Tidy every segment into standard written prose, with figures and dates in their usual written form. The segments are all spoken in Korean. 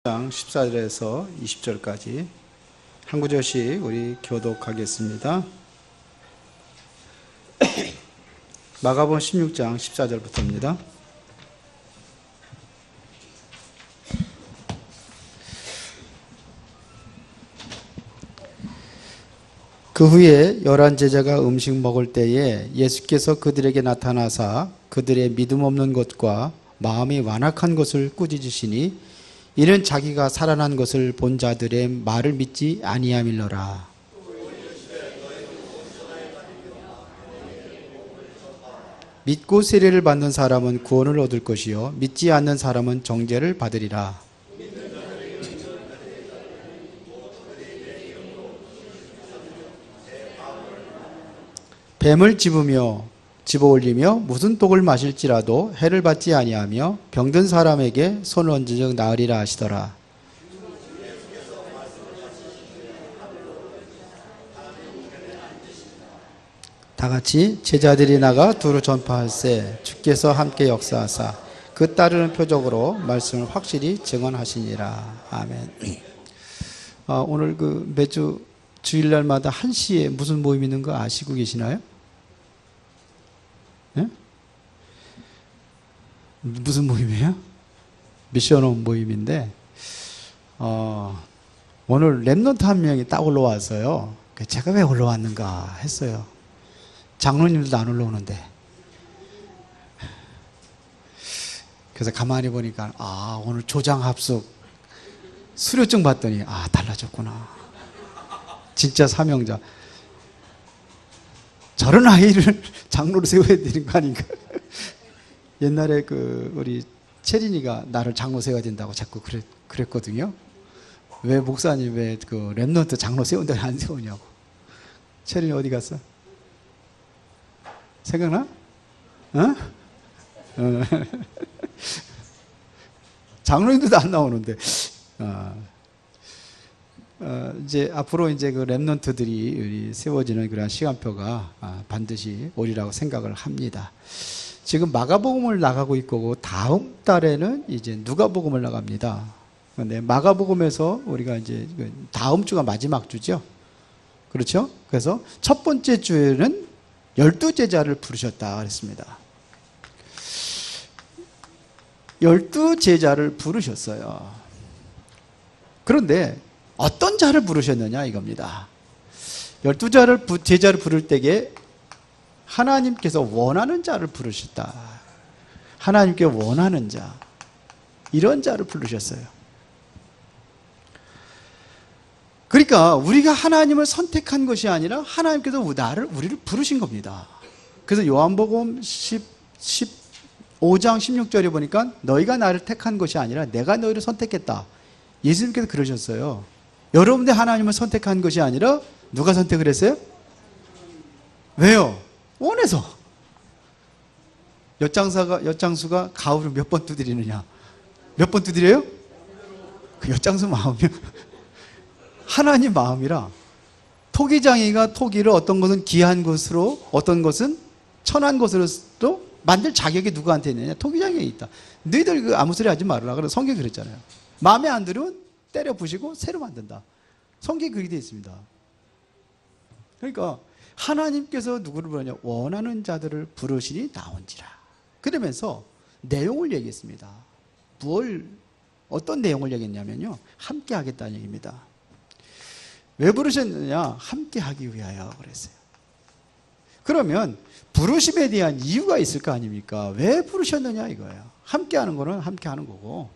장 14절에서 20절까지 한 구절씩 우리 교독하겠습니다. 마가복음 16장 14절부터입니다. 그 후에 11제자가 음식 먹을 때에 예수께서 그들에게 나타나사 그들의 믿음 없는 것과 마음이 완악한 것을 꾸짖으시니 이는 자기가 살아난 것을 본 자들의 말을 믿지 아니함일러라. 믿고 세례를 받는 사람은 구원을 얻을 것이요 믿지 않는 사람은 정죄를 받으리라. 뱀을 집어올리며 무슨 독을 마실지라도 해를 받지 아니하며 병든 사람에게 손을 얹은즉 나으리라 하시더라. 다같이 제자들이 나가 두루 전파할세 주께서 함께 역사하사 그 따르는 표적으로 말씀을 확실히 증언하시니라. 아멘. 오늘 매주 주일날마다 1시에 무슨 모임 있는 거 아시고 계시나요? 네? 무슨 모임이에요? 미션홈 모임인데 오늘 랩런트 한 명이 딱 올라와서요. 제가 왜 올라왔는가 했어요. 장로님들도 안 올라오는데. 그래서 가만히 보니까 오늘 조장 합숙 수료증 봤더니 달라졌구나. 진짜 사명자. 저런 아이를 장로로 세워야 되는 거 아닌가. 옛날에 우리 채린이가 나를 장로 세워야 된다고 자꾸 그랬거든요. 왜 목사님 왜 랩런트 장로 세운다고 안 세우냐고. 채린이 어디 갔어? 생각나? 장로님들도 안 나오는데. 이제 앞으로 이제 랩런트들이 세워지는 그런 시간표가 반드시 오리라고 생각을 합니다. 지금 마가복음을 나가고 있고 다음 달에는 이제 누가복음을 나갑니다. 근데 마가복음에서 우리가 이제 다음 주가 마지막 주죠. 그렇죠? 그래서 첫 번째 주에는 12제자를 부르셨다 그랬습니다. 12제자를 부르셨어요. 그런데 어떤 자를 부르셨느냐 이겁니다. 12제자를 부를 때에 하나님께서 원하는 자를 부르셨다. 하나님께 원하는 자, 이런 자를 부르셨어요. 그러니까 우리가 하나님을 선택한 것이 아니라 하나님께서 우리를 부르신 겁니다. 그래서 요한복음 15장 16절에 보니까 너희가 나를 택한 것이 아니라 내가 너희를 선택했다. 예수님께서 그러셨어요. 여러분들 하나님을 선택한 것이 아니라 누가 선택을 했어요? 왜요? 원해서. 엿장수가 가울을 몇 번 두드리느냐? 몇 번 두드려요? 그 엿장수 마음이요. 하나님 마음이라. 토기장이가 토기를 어떤 것은 귀한 것으로 어떤 것은 천한 것으로 만들 자격이 누구한테 있느냐? 토기장에 있다. 너희들 아무 소리 하지 말라. 그래서 성경이 그랬잖아요. 마음에 안 들으면 때려 부시고 새로 만든다. 성경에 그렇게 되어 있습니다. 그러니까 하나님께서 누구를 부르냐? 원하는 자들을 부르시니 나온지라. 그러면서 내용을 얘기했습니다. 어떤 내용을 얘기했냐면요. 함께 하겠다는 얘기입니다. 왜 부르셨느냐? 함께 하기 위하여 그랬어요. 그러면 부르심에 대한 이유가 있을 거 아닙니까? 왜 부르셨느냐 이거예요. 함께 하는 거는 함께 하는 거고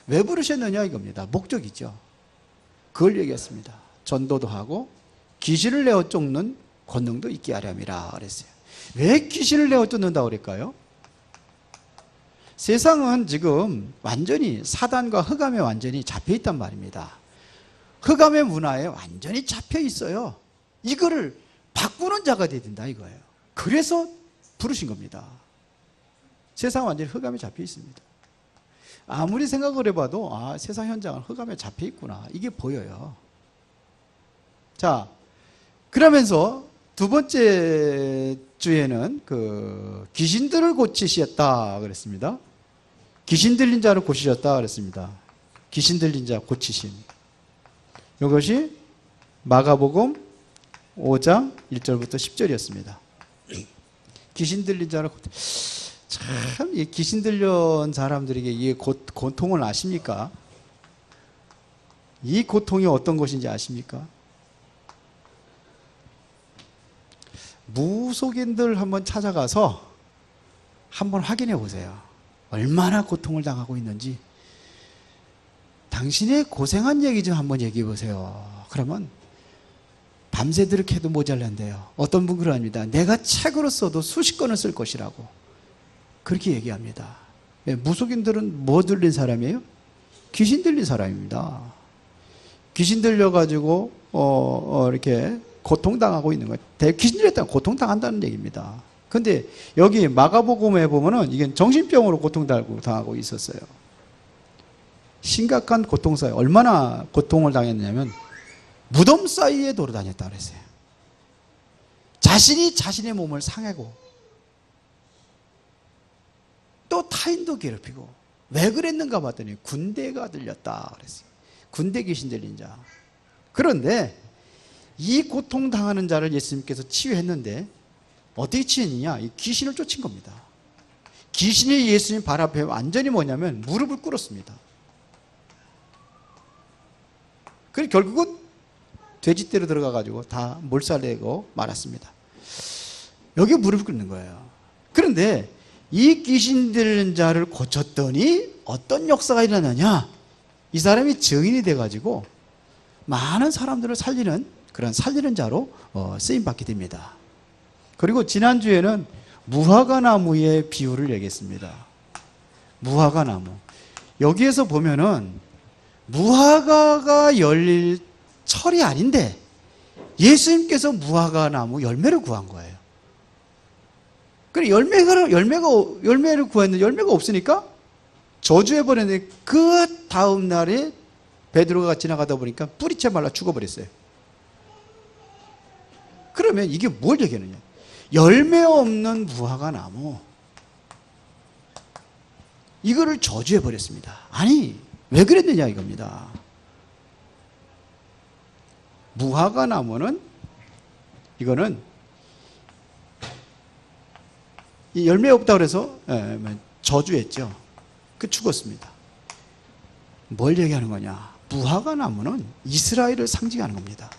왜 부르셨느냐 이겁니다. 목적이죠. 그걸 얘기했습니다. 전도도 하고 귀신을 내어 쫓는 권능도 있게 하렴이라 그랬어요. 왜 귀신을 내어 쫓는다고 그럴까요? 세상은 지금 완전히 사단과 흑암에 완전히 잡혀 있단 말입니다. 흑암의 문화에 완전히 잡혀 있어요. 이거를 바꾸는 자가 돼야 된다 이거예요. 그래서 부르신 겁니다. 세상은 완전히 흑암에 잡혀 있습니다. 아무리 생각을 해봐도 세상 현장은 흑암에 잡혀 있구나 이게 보여요. 자, 그러면서 두 번째 주에는 귀신들을 고치셨다 그랬습니다. 귀신 들린 자를 고치셨다 그랬습니다. 귀신 들린 자 고치심. 이것이 마가복음 5장 1절부터 10절이었습니다. 귀신 들린 자를 참, 이 귀신 들린 사람들에게 이 고통을 아십니까? 이 고통이 어떤 것인지 아십니까? 무속인들 한번 찾아가서 한번 확인해 보세요. 얼마나 고통을 당하고 있는지. 당신의 고생한 얘기 좀 한번 얘기해 보세요. 그러면 밤새도록 해도 모자란대요. 어떤 분 그러합니다. 내가 책으로 써도 수십 권을 쓸 것이라고 그렇게 얘기합니다. 무속인들은 뭐 들린 사람이에요? 귀신 들린 사람입니다. 귀신 들려가지고 이렇게 고통당하고 있는 거예요. 귀신 들렸다면 고통당한다는 얘기입니다. 근데 여기 마가복음에 보면은 이게 정신병으로 고통당하고 있었어요. 심각한 고통사에 얼마나 고통을 당했냐면 무덤 사이에 돌아다녔다 그랬어요. 자신이 자신의 몸을 상하고 또 타인도 괴롭히고 왜 그랬는가 봤더니 군대가 들렸다 그랬어요. 군대 귀신 들린 자. 그런데 이 고통당하는 자를 예수님께서 치유했는데 어떻게 치유했느냐? 이 귀신을 쫓은 겁니다. 귀신이 예수님 발 앞에 완전히 뭐냐면 무릎을 꿇었습니다. 그래서 결국은 돼지떼로 들어가가지고 다 몰살되고 말았습니다. 여기 무릎을 꿇는 거예요. 그런데 이 귀신 들린 자를 고쳤더니 어떤 역사가 일어나냐? 이 사람이 증인이 돼가지고 많은 사람들을 살리는 그런 살리는 자로 쓰임받게 됩니다. 그리고 지난주에는 무화과나무의 비유를 얘기했습니다. 무화과나무. 여기에서 보면은 무화과가 열릴 철이 아닌데 예수님께서 무화과나무 열매를 구한 거예요. 그래 열매를 구했는데 열매가 없으니까 저주해버렸는데 그 다음 날에 베드로가 지나가다 보니까 뿌리채 말라 죽어버렸어요. 그러면 이게 뭘 얘기하느냐? 열매 없는 무화과나무 이거를 저주해버렸습니다. 아니 왜 그랬느냐 이겁니다. 무화과나무는 이거는 이 열매 없다고 그래서 저주했죠. 그 죽었습니다. 뭘 얘기하는 거냐? 무화과나무는 이스라엘을 상징하는 겁니다.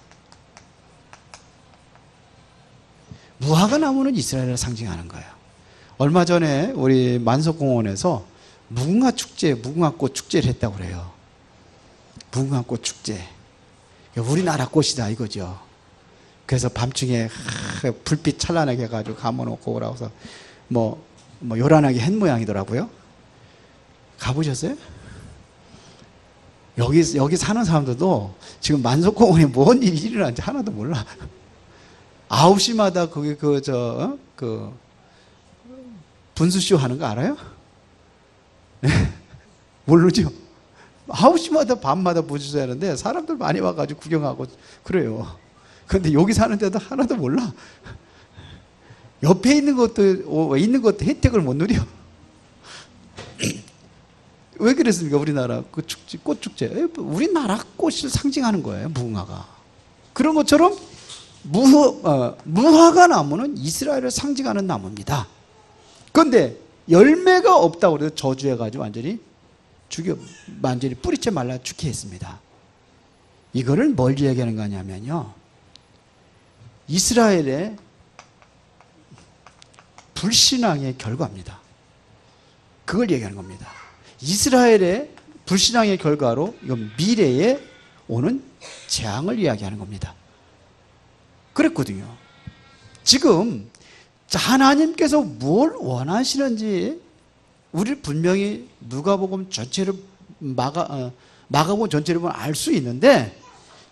무화과나무는 이스라엘을 상징하는 거예요. 얼마 전에 우리 만석공원에서 무궁화 축제, 무궁화꽃 축제를 했다고 그래요. 무궁화꽃 축제. 우리나라 꽃이다 이거죠. 그래서 밤중에 불빛 찬란하게 해가지고 감아놓고 오라고 해서 뭐 요란하게 한 모양이더라고요. 가보셨어요? 여기 사는 사람들도 지금 만석공원에 뭔 일이 일어나는지 하나도 몰라. 9시마다 거기 분수쇼 하는 거 알아요? 모르죠? 9시마다 밤마다 분수쇼 하는데 사람들 많이 와가지고 구경하고 그래요. 근데 여기 사는 데도 하나도 몰라. 옆에 있는 것도 혜택을 못 누려. 왜 그랬습니까? 우리나라 그 축제, 꽃축제. 우리나라 꽃을 상징하는 거예요, 무궁화가. 그런 것처럼 무화과나무는 이스라엘을 상징하는 나무입니다. 그런데 열매가 없다고 해서 저주해가지고 완전히 뿌리채 말라 죽게 했습니다. 이거를 뭘 얘기하는 거냐면요. 이스라엘의 불신앙의 결과입니다. 그걸 얘기하는 겁니다. 이스라엘의 불신앙의 결과로 이건 미래에 오는 재앙을 이야기하는 겁니다. 그랬거든요. 지금 하나님께서 뭘 원하시는지 우리 분명히 누가복음 전체를 마가복음 전체를 보면 알 수 있는데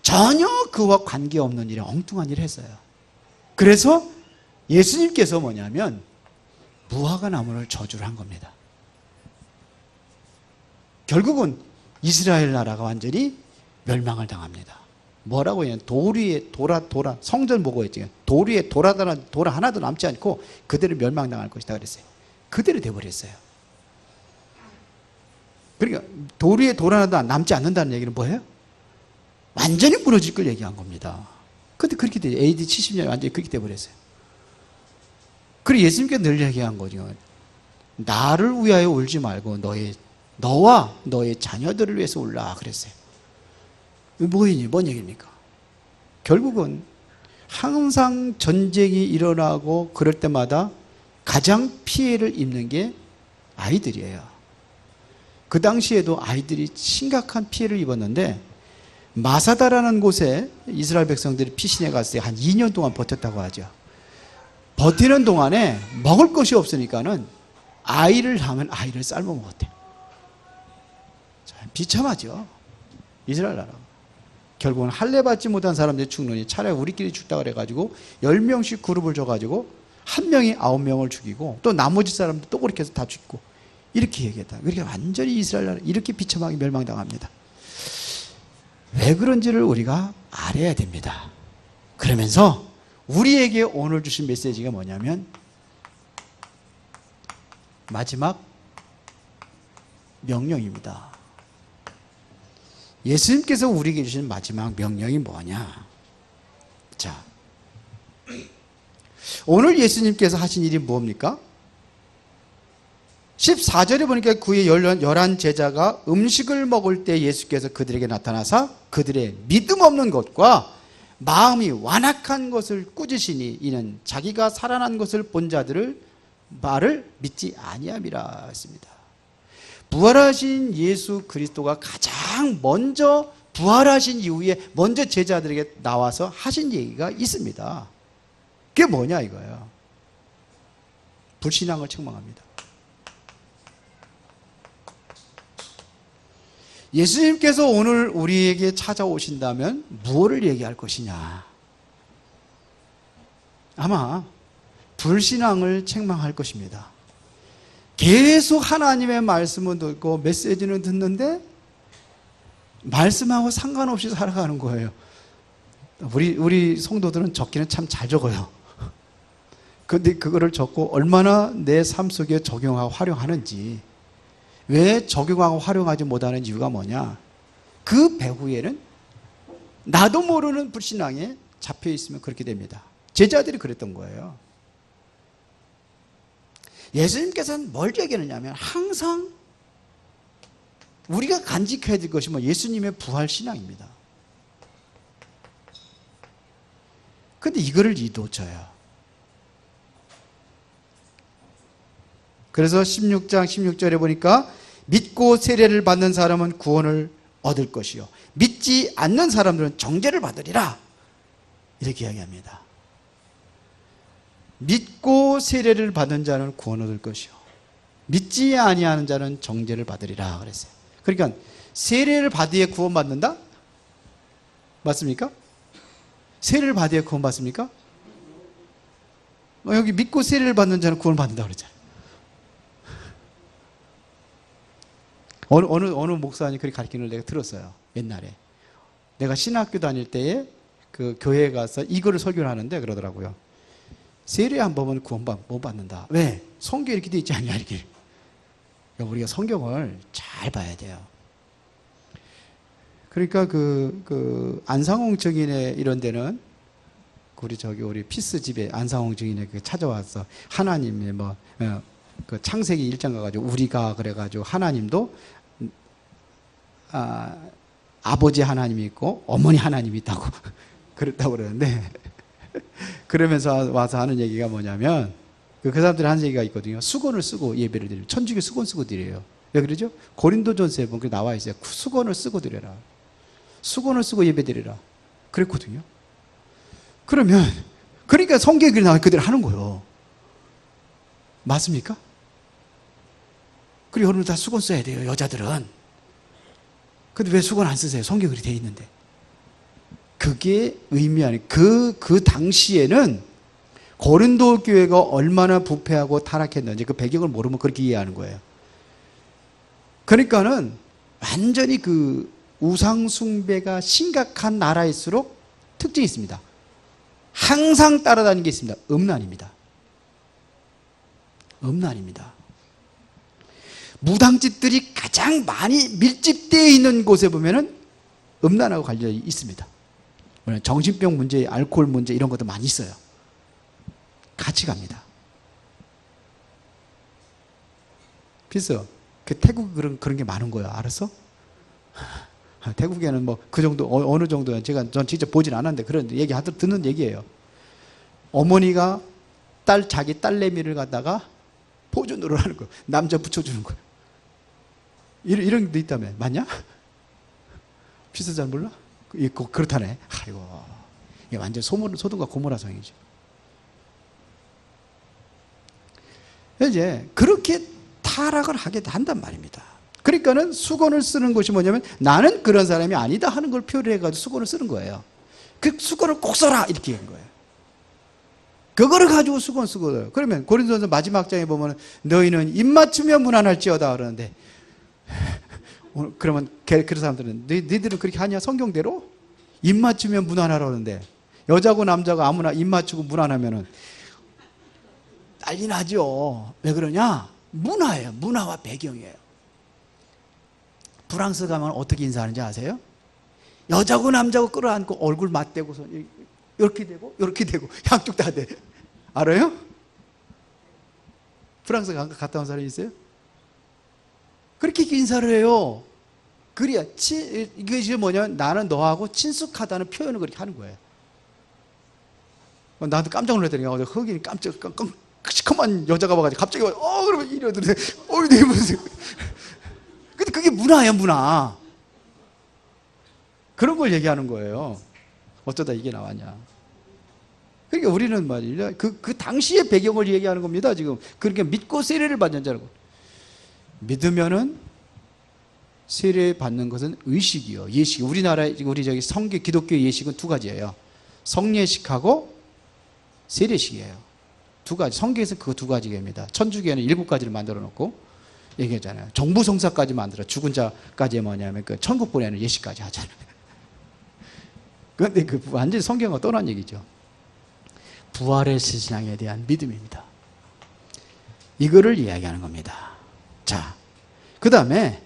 전혀 그와 관계없는 일에 엉뚱한 일을 했어요. 그래서 예수님께서 뭐냐면 무화과나무를 저주를 한 겁니다. 결국은 이스라엘 나라가 완전히 멸망을 당합니다. 뭐라고 해요? 돌 위에 돌아 성전 보고 했지. 돌 위에 돌 하나도 남지 않고 그대로 멸망당할 것이다 그랬어요. 그대로 돼버렸어요. 그러니까 돌 위에 돌 하나도 남지 않는다는 얘기는 뭐예요? 완전히 무너질 걸 얘기한 겁니다. 근데 그렇게 돼. AD 70년에 완전히 그렇게 돼버렸어요. 그리고 예수님께서 늘 얘기한 거죠. 나를 위하여 울지 말고 너와 너의 자녀들을 위해서 울라 그랬어요. 뭔 얘기입니까? 결국은 항상 전쟁이 일어나고 그럴 때마다 가장 피해를 입는 게 아이들이에요. 그 당시에도 아이들이 심각한 피해를 입었는데 마사다라는 곳에 이스라엘 백성들이 피신해 갔을 때 한 2년 동안 버텼다고 하죠. 버티는 동안에 먹을 것이 없으니까는 아이를 낳으면 아이를 삶아 먹었대요. 비참하죠. 이스라엘 나라. 결국은 할례 받지 못한 사람들이 죽느니 차라리 우리끼리 죽다 그래가지고 10명씩 그룹을 줘가지고 한 명이 9명을 죽이고 또 나머지 사람들 또 그렇게 해서 다 죽고 이렇게 얘기했다. 그러니까 완전히 이스라엘 나라 이렇게 비참하게 멸망당합니다. 왜 그런지를 우리가 알아야 됩니다. 그러면서 우리에게 오늘 주신 메시지가 뭐냐면 마지막 명령입니다. 예수님께서 우리에게 주신 마지막 명령이 뭐냐? 자, 오늘 예수님께서 하신 일이 뭡니까? 14절에 보니까 그의 11 제자가 음식을 먹을 때 예수께서 그들에게 나타나사 그들의 믿음 없는 것과 마음이 완악한 것을 꾸짖으시니 이는 자기가 살아난 것을 본 자들을 말을 믿지 아니함이라 했습니다. 부활하신 예수 그리스도가 가장 먼저 부활하신 이후에 먼저 제자들에게 나와서 하신 얘기가 있습니다. 그게 뭐냐 이거예요. 불신앙을 책망합니다. 예수님께서 오늘 우리에게 찾아오신다면 무엇을 얘기할 것이냐? 아마 불신앙을 책망할 것입니다. 계속 하나님의 말씀은 듣고 메시지는 듣는데 말씀하고 상관없이 살아가는 거예요. 우리 성도들은 적기는 참 잘 적어요. 그런데 그거를 적고 얼마나 내 삶 속에 적용하고 활용하는지, 왜 적용하고 활용하지 못하는 이유가 뭐냐? 그 배후에는 나도 모르는 불신앙에 잡혀 있으면 그렇게 됩니다. 제자들이 그랬던 거예요. 예수님께서는 뭘 얘기하느냐면 항상 우리가 간직해야 될 것이 예수님의 부활 신앙입니다. 그런데 이거를 놓쳐요. 그래서 16장 16절에 보니까 믿고 세례를 받는 사람은 구원을 얻을 것이요 믿지 않는 사람들은 정죄를 받으리라 이렇게 이야기합니다. 믿고 세례를 받은 자는 구원 얻을 것이요 믿지 아니하는 자는 정죄를 받으리라 그랬어요. 그러니까 세례를 받으에 구원 받는다? 맞습니까? 세례를 받으에 구원 받습니까? 여기 믿고 세례를 받는 자는 구원 받는다 그랬잖아요. 어느 목사님 그렇게 가르치는 걸 내가 들었어요. 옛날에 내가 신학교 다닐 때에 그 교회에 가서 이거를 설교를 하는데 그러더라고요. 세례 한 번은 구원 못 받는다. 왜? 성경에 이렇게 돼 있지 않냐 이렇게. 우리가 성경을 잘 봐야 돼요. 그러니까 그 안상홍 증인의 이런 데는 우리 피스 집에 안상홍 증인에 찾아와서 하나님의 그 창세기 1장 가가지고 우리가 그래가지고 하나님도 아버지 하나님이 있고 어머니 하나님이 있다고 그랬다고 그러는데 그러면서 와서 하는 얘기가 뭐냐면 그 사람들이 하는 얘기가 있거든요. 수건을 쓰고 예배를 드려요. 천주교 수건 쓰고 드려요. 왜 그러죠? 고린도전서에 보면 나와 있어요. 수건을 쓰고 드려라. 수건을 쓰고 예배 드려라. 그랬거든요. 그러니까 성경에 나와 그대로 하는 거예요. 맞습니까? 그리고 여러분 다 수건 써야 돼요. 여자들은. 근데 왜 수건 안 쓰세요? 성경에 그렇게 돼 있는데. 그게 의미하는 그 당시에는 고린도 교회가 얼마나 부패하고 타락했는지 그 배경을 모르면 그렇게 이해하는 거예요. 그러니까는 완전히 그 우상 숭배가 심각한 나라일수록 특징이 있습니다. 항상 따라다니는 게 있습니다. 음란입니다. 음란입니다. 무당집들이 가장 많이 밀집되어 있는 곳에 보면은 음란하고 관련이 있습니다. 정신병 문제, 알코올 문제 이런 것도 많이 있어요. 같이 갑니다. 그래서 태국 그런 게 많은 거예요. 알았어? 태국에는 뭐 그 정도 어느 정도야. 전 직접 보진 않았는데 그런 얘기 듣는 얘기예요. 어머니가 자기 딸내미를 갖다가 포준으로 하는 거예요. 남자 붙여주는 거예요. 이런 게 있다며. 맞냐? 비서 잘 몰라? 그렇다네. 아이고, 이게 완전 소돔과 고모라 성이죠. 이제 그렇게 타락을 하게 한단 말입니다. 그러니까는 수건을 쓰는 것이 뭐냐면 나는 그런 사람이 아니다 하는 걸 표현을 해가지고 수건을 쓰는 거예요. 그 수건을 꼭 써라 이렇게 한 거예요. 그거를 가지고 수건 쓰거든요. 그러면 고린도전서 마지막 장에 보면 너희는 입 맞추면 무난할지어다 그러는데 그러면 그런 사람들은 너희들은 그렇게 하냐? 성경대로? 입 맞추면 무난하라 그러는데 여자고 남자가 아무나 입 맞추고 무난하면은 난리 나죠. 왜 그러냐? 문화예요. 문화와 배경이에요. 프랑스 가면 어떻게 인사하는지 아세요? 여자고 남자고 끌어안고 얼굴 맞대고서 이렇게 되고 이렇게 되고 양쪽 다 돼. 알아요? 프랑스 갔다 온 사람이 있어요? 그렇게 인사를 해요. 그래야 이게 뭐냐면 나는 너하고 친숙하다는 표현을 그렇게 하는 거예요. 나도 깜짝 놀랐더니 흑인이 시커먼 여자가 와가지고 갑자기 그러면 이러더니 이게 무슨 근데 그게 문화예요. 문화. 그런 걸 얘기하는 거예요. 어쩌다 이게 나왔냐. 그러니까 우리는 말이죠. 그 당시의 배경을 얘기하는 겁니다. 지금 그렇게 믿고 세례를 받는 자라고. 믿으면은 세례 받는 것은 의식이요, 예식. 우리 저기 성교 기독교 예식은 두 가지예요. 성례식하고 세례식이에요. 두 가지. 성경에서 그 두 가지입니다. 천주교에는 7가지를 만들어 놓고 얘기하잖아요. 정부성사까지 만들어. 죽은 자까지 뭐냐면 그 천국 보내는 예식까지 하잖아요. 그런데 그 완전히 성경과 떠난 얘기죠. 부활의 신앙에 대한 믿음입니다. 이거를 이야기하는 겁니다. 자, 그 다음에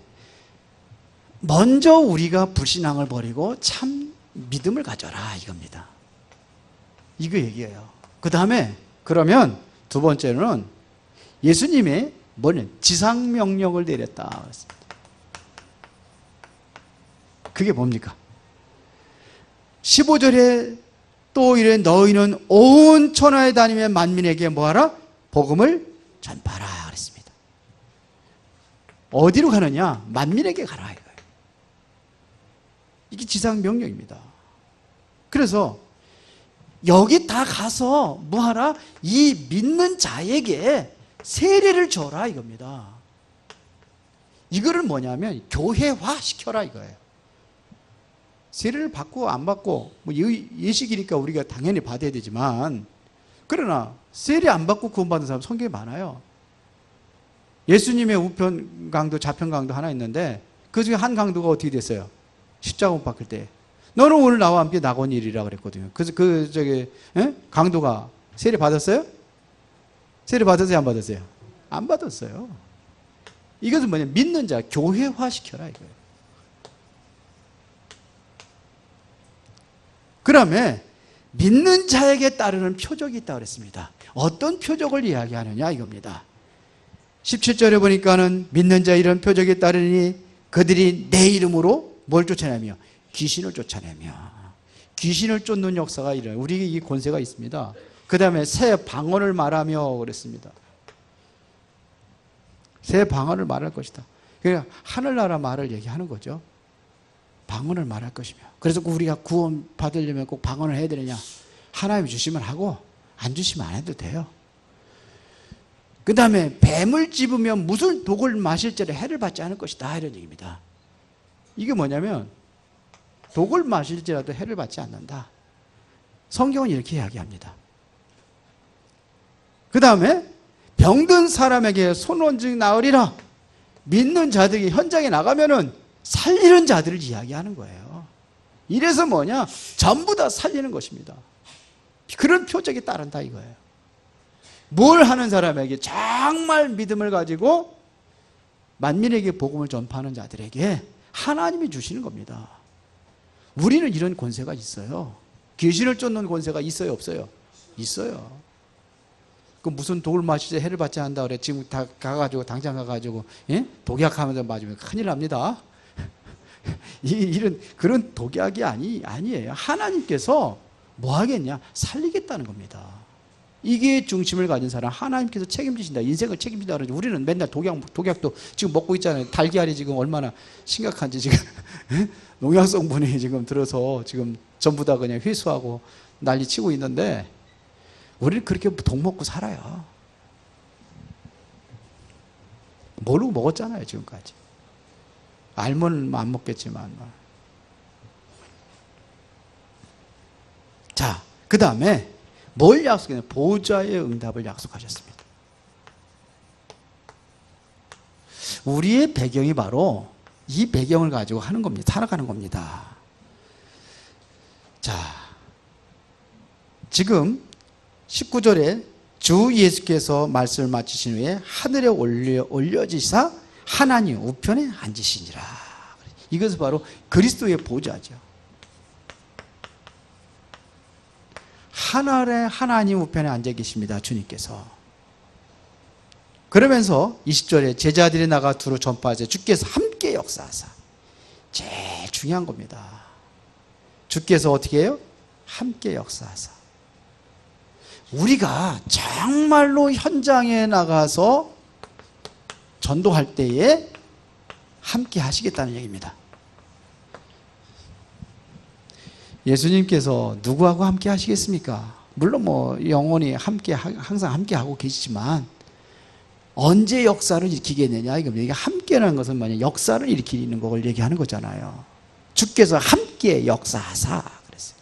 먼저 우리가 불신앙을 버리고 참 믿음을 가져라 이겁니다. 이거 얘기해요. 그 다음에 그러면 두 번째는 예수님의 지상명령을 내렸다. 그게 뭡니까? 15절에 또 이래 너희는 온 천하에 다니며 만민에게 뭐하라? 복음을 전파하라 그랬습니다. 어디로 가느냐? 만민에게 가라 이거예요. 이게 지상명령입니다. 그래서 여기 다 가서 뭐하라? 이 믿는 자에게 세례를 줘라 이겁니다. 이거를 뭐냐면 교회화 시켜라 이거예요. 세례를 받고 안 받고 뭐 예식이니까 우리가 당연히 받아야 되지만 그러나 세례 안 받고 구원받은 사람 성경에 많아요. 예수님의 우편 강도 좌편 강도 하나 있는데 그 중에 한 강도가 어떻게 됐어요? 십자가 못 박힐 때 너는 오늘 나와 함께 낙원이리라 그랬거든요. 그래서 강도가 세례 받았어요? 세례 받았어요? 안 받았어요? 안 받았어요. 이것은 뭐냐? 믿는 자 교회화 시켜라 이거예요. 그 다음에 믿는 자에게 따르는 표적이 있다고 그랬습니다. 어떤 표적을 이야기하느냐 이겁니다. 17절에 보니까는 믿는 자 이런 표적이 따르니 그들이 내 이름으로 뭘 쫓아내며 귀신을 쫓아내며 귀신을 쫓는 역사가 일어나요. 우리에게 이 권세가 있습니다. 그 다음에 새 방언을 말하며 그랬습니다. 새 방언을 말할 것이다. 그러니까 하늘나라 말을 얘기하는 거죠. 방언을 말할 것이며. 그래서 우리가 구원 받으려면 꼭 방언을 해야 되느냐? 하나님 주시면 하고 안 주시면 안 해도 돼요. 그 다음에 뱀을 집으면 무슨 독을 마실지라 해를 받지 않을 것이다 이런 얘기입니다. 이게 뭐냐면 독을 마실지라도 해를 받지 않는다. 성경은 이렇게 이야기합니다. 그 다음에 병든 사람에게 손원증 나으리라. 믿는 자들이 현장에 나가면은 살리는 자들을 이야기하는 거예요. 이래서 뭐냐? 전부 다 살리는 것입니다. 그런 표적이 따른다 이거예요. 뭘 하는 사람에게 정말 믿음을 가지고 만민에게 복음을 전파하는 자들에게 하나님이 주시는 겁니다. 우리는 이런 권세가 있어요. 귀신을 쫓는 권세가 있어요, 없어요? 있어요. 그 무슨 독을 마시자 해를 받지 않는다 그래. 지금 다 가가지고 당장 가가지고 독약하면서 맞으면 큰일 납니다. 이런 그런 독약이 아니에요. 하나님께서 뭐 하겠냐? 살리겠다는 겁니다. 이게 중심을 가진 사람 하나님께서 책임지신다. 인생을 책임진다 그러죠. 우리는 맨날 독약도 지금 먹고 있잖아요. 달걀이 지금 얼마나 심각한지 지금 농약 성분이 지금 들어서 지금 전부 다 그냥 회수하고 난리 치고 있는데 우리는 그렇게 독 먹고 살아요. 모르고 먹었잖아요, 지금까지. 알면 안 먹겠지만. 자, 그 다음에 뭘 약속했냐? 보좌의 응답을 약속하셨습니다. 우리의 배경이 바로 이 배경을 가지고 하는 겁니다. 살아가는 겁니다. 자, 지금 19절에 주 예수께서 말씀을 마치신 후에 하늘에 올려지사 하나님 우편에 앉으시니라. 이것은 바로 그리스도의 보좌죠. 하늘에 하나님 우편에 앉아 계십니다. 주님께서. 그러면서 20절에 제자들이 나가 두루 전파하자 주께서 함께 역사하사. 제일 중요한 겁니다. 주께서 어떻게 해요? 함께 역사하사. 우리가 정말로 현장에 나가서 전도할 때에 함께 하시겠다는 얘기입니다. 예수님께서 누구하고 함께 하시겠습니까? 물론 뭐 영원히 함께 항상 함께 하고 계시지만 언제 역사를 일으키겠느냐 이겁니다. 이게 함께라는 것은 만약 역사를 일으키는 걸 얘기하는 거잖아요. 주께서 함께 역사하사 그랬어요.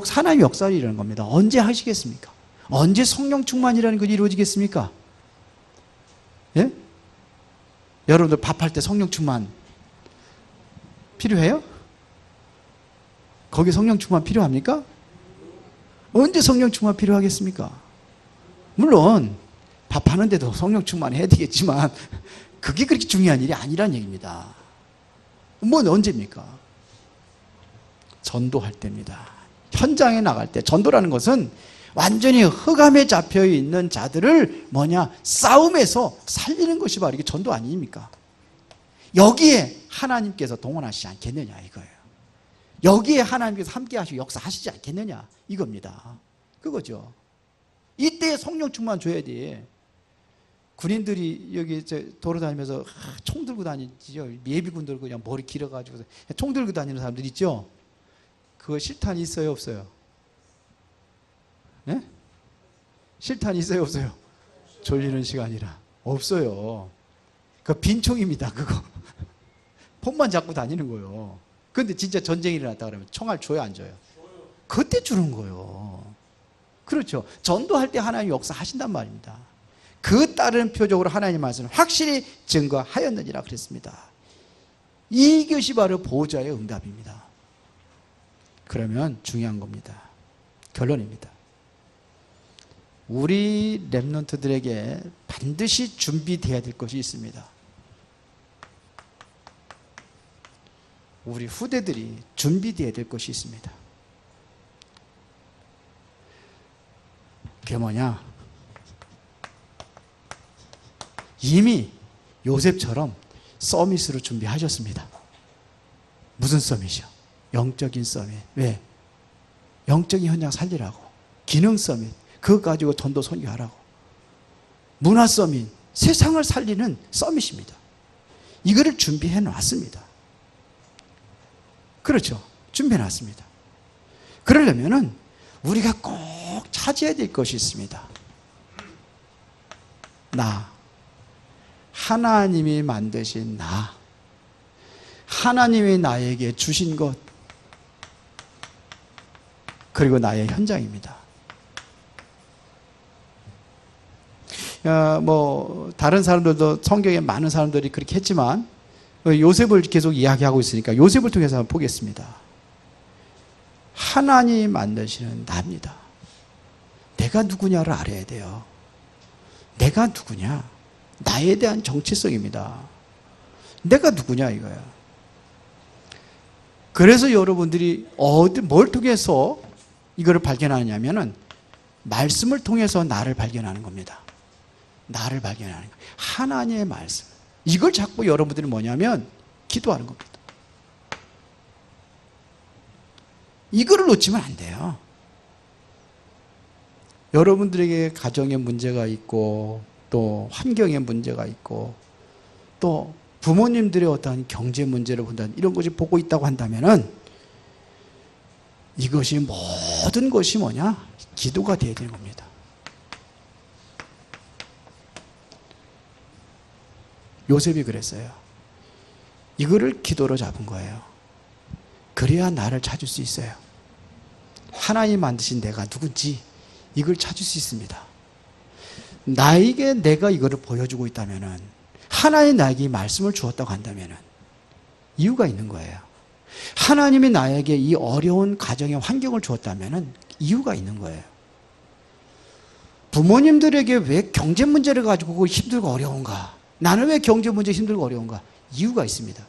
하나님의 역사를 이루는 겁니다. 언제 하시겠습니까? 언제 성령 충만이라는 것이 이루어지겠습니까? 예? 여러분들 밥할 때 성령 충만 필요해요? 거기 성령 충만 필요합니까? 언제 성령 충만 필요하겠습니까? 물론 밥하는데도 성령 충만해야 되겠지만 그게 그렇게 중요한 일이 아니란 얘기입니다. 뭐 언제입니까? 전도할 때입니다. 현장에 나갈 때. 전도라는 것은 완전히 흑암에 잡혀있는 자들을 싸움에서 살리는 것이 바로 이게 전도 아닙니까? 여기에 하나님께서 동원하시지 않겠느냐 이거예요. 여기에 하나님께서 함께 하시고 역사하시지 않겠느냐 이겁니다. 그거죠. 이때 성령 충만 줘야 돼. 군인들이 여기 도로 다니면서 총 들고 다니죠. 예비군들 그냥 머리 길어가지고 총 들고 다니는 사람들 있죠. 그거 실탄이 있어요, 없어요? 네? 실탄이 있어요, 없어요? 졸리는 시간이라 없어요. 그 빈총입니다. 그거 폰만 잡고 다니는 거예요. 근데 진짜 전쟁이 일어났다 그러면 총알 줘요, 안 줘요? 그때 주는 거예요. 그렇죠. 전도할 때 하나님 역사하신단 말입니다. 그 따른 표적으로 하나님 말씀을 확실히 증거하였느니라 그랬습니다. 이것이 바로 보호자의 응답입니다. 그러면 중요한 겁니다. 결론입니다. 우리 렘넌트들에게 반드시 준비되어야 될 것이 있습니다. 우리 후대들이 준비되어야 될 것이 있습니다. 그게 뭐냐? 이미 요셉처럼 서밋으로 준비하셨습니다. 무슨 서밋이요? 영적인 서밋. 왜? 영적인 현장 살리라고. 기능 서밋. 그거 가지고 전도 선교하라고. 문화 서밋. 세상을 살리는 서밋입니다. 이거를 준비해 놨습니다. 그렇죠. 준비해 놨습니다. 그러려면은 우리가 꼭 찾아야 될 것이 있습니다. 나. 하나님이 만드신 나. 하나님이 나에게 주신 것. 그리고 나의 현장입니다. 다른 사람들도 성경에 많은 사람들이 그렇게 했지만 요셉을 계속 이야기하고 있으니까 요셉을 통해서 한번 보겠습니다. 하나님이 만드시는 나입니다. 내가 누구냐를 알아야 돼요. 내가 누구냐? 나에 대한 정체성입니다. 내가 누구냐 이거야. 그래서 여러분들이 뭘 통해서 이거를 발견하냐면은 말씀을 통해서 나를 발견하는 겁니다. 나를 발견하는 거예요. 하나님의 말씀. 이걸 자꾸 여러분들이 뭐냐면 기도하는 겁니다. 이거를 놓치면 안 돼요. 여러분들에게 가정에 문제가 있고 또 환경에 문제가 있고 또 부모님들의 어떤 경제 문제를 본다는 이런 것이 보고 있다고 한다면은 이것이 모든 것이 뭐냐? 기도가 되어야 되는 겁니다. 요셉이 그랬어요. 이거를 기도로 잡은 거예요. 그래야 나를 찾을 수 있어요. 하나님 만드신 내가 누군지 이걸 찾을 수 있습니다. 나에게 내가 이거를 보여주고 있다면은 하나님 나에게 말씀을 주었다고 한다면은 이유가 있는 거예요. 하나님이 나에게 이 어려운 가정의 환경을 주었다면은 이유가 있는 거예요. 부모님들에게 왜 경제 문제를 가지고 힘들고 어려운가? 나는 왜 경제 문제 힘들고 어려운가? 이유가 있습니다.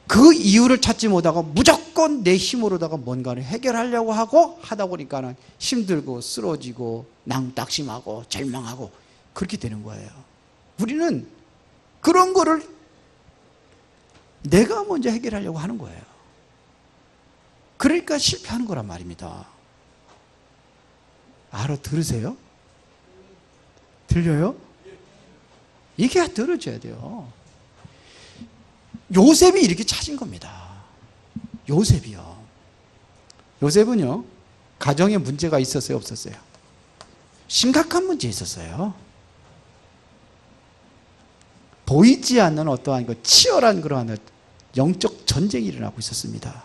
그 이유를 찾지 못하고 무조건 내 힘으로다가 뭔가를 해결하려고 하고 하다 보니까는 힘들고 쓰러지고 낙심하고 절망하고 그렇게 되는 거예요. 우리는 그런 거를 내가 먼저 해결하려고 하는 거예요. 그러니까 실패하는 거란 말입니다. 알아들으세요? 들려요? 이게 들어줘야 돼요. 요셉이 이렇게 찾은 겁니다. 요셉이요. 요셉은요, 가정에 문제가 있었어요, 없었어요? 심각한 문제 있었어요. 보이지 않는 어떠한 치열한 그러한 영적 전쟁이 일어나고 있었습니다.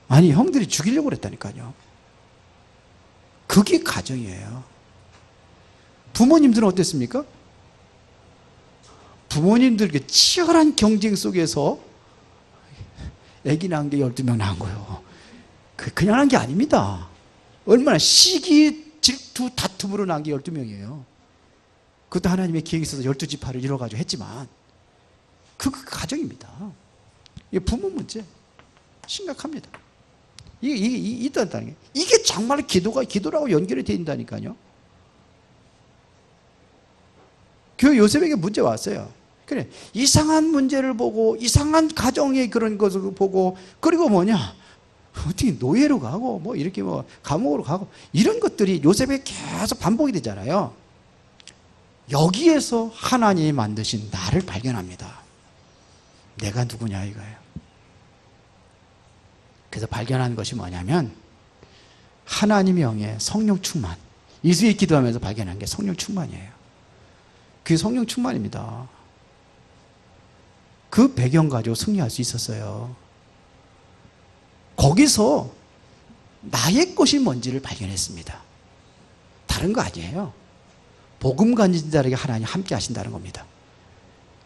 아니, 형들이 죽이려고 그랬다니까요. 그게 가정이에요. 부모님들은 어땠습니까? 부모님들 치열한 경쟁 속에서 아기 낳은 게 12명 낳은 거예요. 그냥 낳은 게 아닙니다. 얼마나 시기, 질투, 다툼으로 낳은 게 12명이에요. 그것도 하나님의 기획이 있어서 12지파를 이뤄가지고 했지만 그 가정입니다. 이게 부모 문제 심각합니다. 이게 있다는 게 이게 정말 기도라고 연결이 된다니까요. 그 요셉에게 문제 왔어요. 그래, 이상한 문제를 보고 이상한 가정의 그런 것을 보고 그리고 뭐냐 어떻게 노예로 가고 뭐 이렇게 뭐 감옥으로 가고 이런 것들이 요셉에 계속 반복이 되잖아요. 여기에서 하나님이 만드신 나를 발견합니다. 내가 누구냐 이거예요. 그래서 발견한 것이 뭐냐면 하나님의 영의 성령 충만. 이수에 기도하면서 발견한 게 성령 충만이에요. 그게 성령 충만입니다. 그 배경 가지고 승리할 수 있었어요. 거기서 나의 것이 뭔지를 발견했습니다. 다른 거 아니에요. 복음 가진 자에게 하나님 함께 하신다는 겁니다.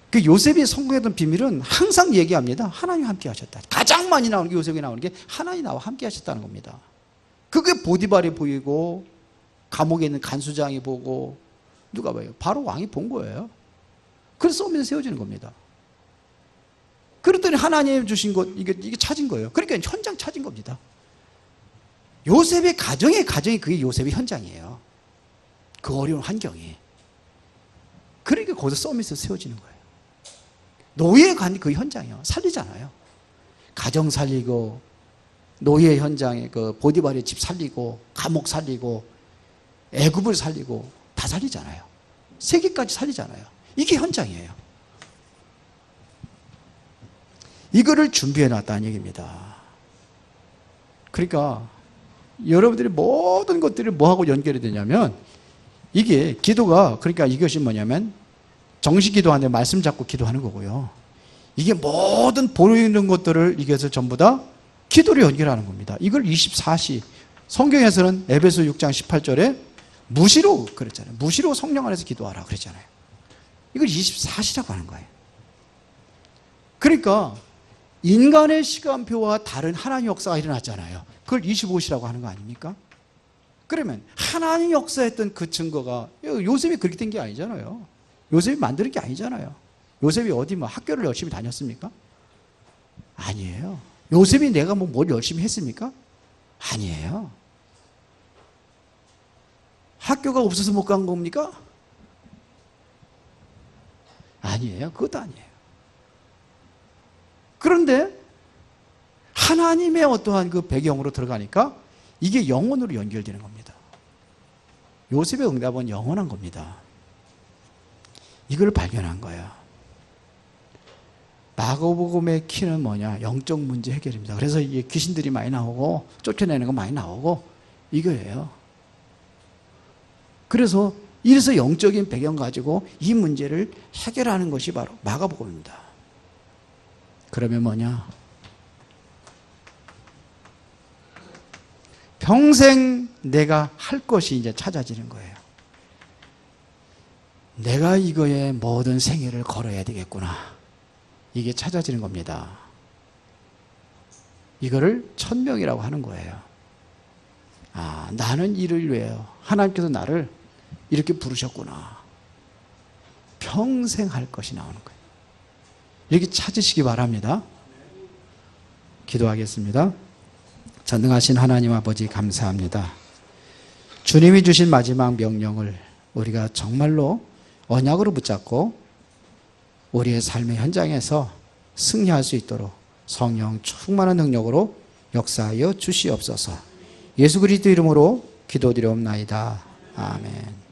그 요셉이 성공했던 비밀은 항상 얘기합니다. 하나님 함께 하셨다. 가장 많이 나오는 게 요셉이 나오는 게 하나님 나와 함께 하셨다는 겁니다. 그게 보디발이 보이고 감옥에 있는 간수장이 보고 누가 봐요? 바로 왕이 본 거예요. 그래서 싸우면서 세워지는 겁니다. 그랬더니 하나님 주신 것 이게 찾은 거예요. 그러니까 현장 찾은 겁니다. 요셉의 가정이 그게 요셉의 현장이에요. 그 어려운 환경이. 그러니까 거기서 싸우면서 세워지는 거예요. 노예에 간 그 현장이요. 살리잖아요. 가정 살리고 노예 현장에 그 보디발의 집 살리고 감옥 살리고 애굽을 살리고 다 살리잖아요. 세계까지 살리잖아요. 이게 현장이에요. 이거를 준비해 놨다는 얘기입니다. 그러니까 여러분들이 모든 것들이 뭐하고 연결이 되냐면 이게 기도가 그러니까 이것이 뭐냐면 정식 기도하는데 말씀 잡고 기도하는 거고요. 이게 모든 보이는 것들을 이게서 전부 다 기도로 연결하는 겁니다. 이걸 24시 성경에서는 에베소 6장 18절에 무시로 그랬잖아요. 무시로 성령 안에서 기도하라 그랬잖아요. 이걸 24시라고 하는 거예요. 그러니까 인간의 시간표와 다른 하나님의 역사가 일어났잖아요. 그걸 25시라고 하는 거 아닙니까? 그러면 하나님이 역사했던 그 증거가 요셉이 그렇게 된 게 아니잖아요. 요셉이 만드는 게 아니잖아요. 요셉이 어디 뭐 학교를 열심히 다녔습니까? 아니에요. 요셉이 내가 뭐 뭘 열심히 했습니까? 아니에요. 학교가 없어서 못 간 겁니까? 아니에요. 그것도 아니에요. 그런데 하나님의 어떠한 그 배경으로 들어가니까 이게 영혼으로 연결되는 겁니다. 요셉의 응답은 영원한 겁니다. 이걸 발견한 거예요. 마가복음의 키는 뭐냐? 영적 문제 해결입니다. 그래서 이게 귀신들이 많이 나오고 쫓아내는 거 많이 나오고 이거예요. 그래서 이래서 영적인 배경 가지고 이 문제를 해결하는 것이 바로 마가복음입니다. 그러면 뭐냐? 평생 내가 할 것이 이제 찾아지는 거예요. 내가 이거에 모든 생애를 걸어야 되겠구나. 이게 찾아지는 겁니다. 이거를 천명이라고 하는 거예요. 아, 나는 이를 위해요. 하나님께서 나를 이렇게 부르셨구나. 평생 할 것이 나오는 거예요. 이렇게 찾으시기 바랍니다. 기도하겠습니다. 전능하신 하나님 아버지 감사합니다. 주님이 주신 마지막 명령을 우리가 정말로 언약으로 붙잡고 우리의 삶의 현장에서 승리할 수 있도록 성령 충만한 능력으로 역사하여 주시옵소서. 예수 그리스도 이름으로 기도드리옵나이다. 아멘.